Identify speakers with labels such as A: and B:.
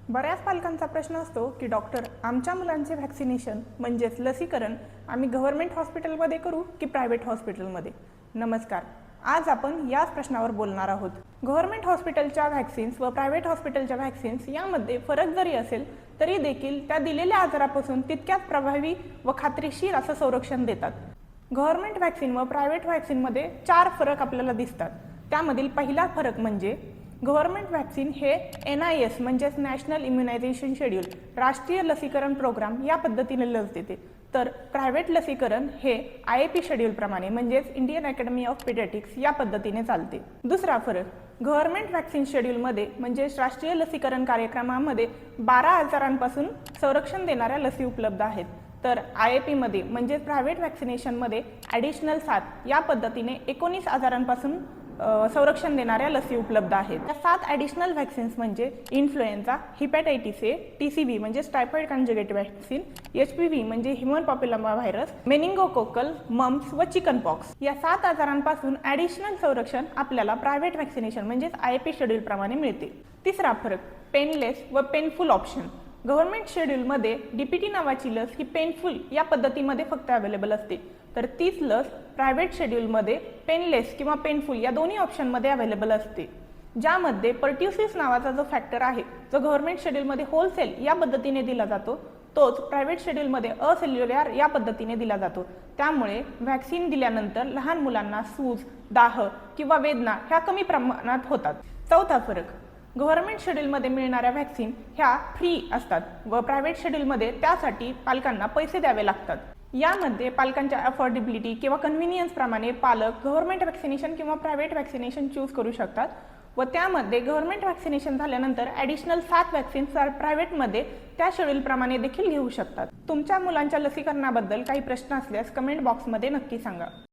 A: बऱ्याच पालकांचा प्रश्न असतो की डॉक्टर, आमच्या मुलांचे व्हॅक्सिनेशन म्हणजेच लसीकरण आम्ही गव्हर्नमेंट हॉस्पिटलमध्ये करू की प्रायव्हेट हॉस्पिटलमध्ये? नमस्कार, आज आपण याच प्रश्नावर बोलणार आहोत. गव्हर्नमेंट हॉस्पिटलच्या व्हॅक्सिन्स व प्रायव्हेट हॉस्पिटलच्या व्हॅक्सिन्स यामध्ये फरक जरी असेल तरी देखील त्या दिलेल्या आजारापासून तितक्याच प्रभावी व खात्रीशीर असं संरक्षण देतात. गव्हर्नमेंट व्हॅक्सिन व प्रायव्हेट व्हॅक्सिनमध्ये 4 फरक आपल्याला दिसतात. त्यामधील पहिला फरक म्हणजे गव्हर्नमेंट व्हॅक्सिन हे NIS म्हणजेच नॅशनल इम्युनायझेशन शेड्यूल राष्ट्रीय लसीकरण प्रोग्राम या पद्धतीने लस देते, तर प्रायव्हेट लसीकरण हे IAP शेड्यूलप्रमाणे म्हणजेच इंडियन अकॅडमी ऑफ पीडियाट्रिक्स या पद्धतीने चालते. दुसरा फरक, गव्हर्नमेंट व्हॅक्सिन शेड्यूलमध्ये म्हणजेच राष्ट्रीय लसीकरण कार्यक्रमामध्ये 12 आजारांपासून संरक्षण देणाऱ्या लसी उपलब्ध आहेत, तर IAP मध्ये म्हणजेच प्रायव्हेट व्हॅक्सिनेशनमध्ये ॲडिशनल 7 या पद्धतीने 19 आजारांपासून संरक्षण देणाऱ्या लसी उपलब्ध आहेत. या 7 ॲडिशनल व्हॅक्सिन्स म्हणजे इन्फ्लुएन्झा, हिपॅटायटिस A, TCV म्हणजे टायफॉइड कॉन्जुगेट व्हॅक्सिन, HPV म्हणजे human papilloma virus, meningococcal, mumps व चिकन पॉक्स या 7 आजारांपासून ॲडिशनल संरक्षण आपल्याला प्रायव्हेट व्हॅक्सिनेशन म्हणजेच IAP शेड्यूलप्रमाणे मिळते. तिसरा फरक, पेनलेस व पेनफुल ऑप्शन. गव्हर्नमेंट शेड्यूलमध्ये DPT नावाची लस ही पेनफुल या पद्धतीमध्ये फक्त अवेलेबल असते, तर तीच लस प्रायव्हेट शेड्यूलमध्ये पेनलेस किंवा पेनफुल या दोन्ही ऑप्शनमध्ये अवेलेबल असते. ज्यामध्ये पर्ट्युसिस नावाचा जो फॅक्टर आहे जो गव्हर्नमेंट शेड्यूलमध्ये होलसेल या पद्धतीने दिला जातो, तोच प्रायव्हेट शेड्यूलमध्ये असेल्युलर या पद्धतीने दिला जातो. त्यामुळे व्हॅक्सिन दिल्यानंतर लहान मुलांना सूज, दाह किंवा वेदना ह्या कमी प्रमाणात होतात. चौथा फरक, गव्हर्नमेंट शेड्यूलमध्ये मिळणाऱ्या व्हॅक्सिन ह्या फ्री असतात व प्रायव्हेट शेड्यूलमध्ये त्यासाठी पालकांना पैसे द्यावे लागतात. यामध्ये पालकांच्या अफोर्डेबिलिटी किंवा कन्व्हिनियन्स प्रमाणे पालक गव्हर्नमेंट व्हॅक्सिनेशन किंवा प्रायव्हेट व्हॅक्सिनेशन चूज करू शकतात व त्यामध्ये गव्हर्नमेंट व्हॅक्सिनेशन झाल्यानंतर ॲडिशनल 7 व्हॅक्सिन्स प्रायव्हेटमध्ये त्या शेड्यूलप्रमाणे देखील घेऊ शकतात. तुमच्या मुलांच्या लसीकरणाबद्दल काही प्रश्न असल्यास कमेंट बॉक्समध्ये नक्की सांगा.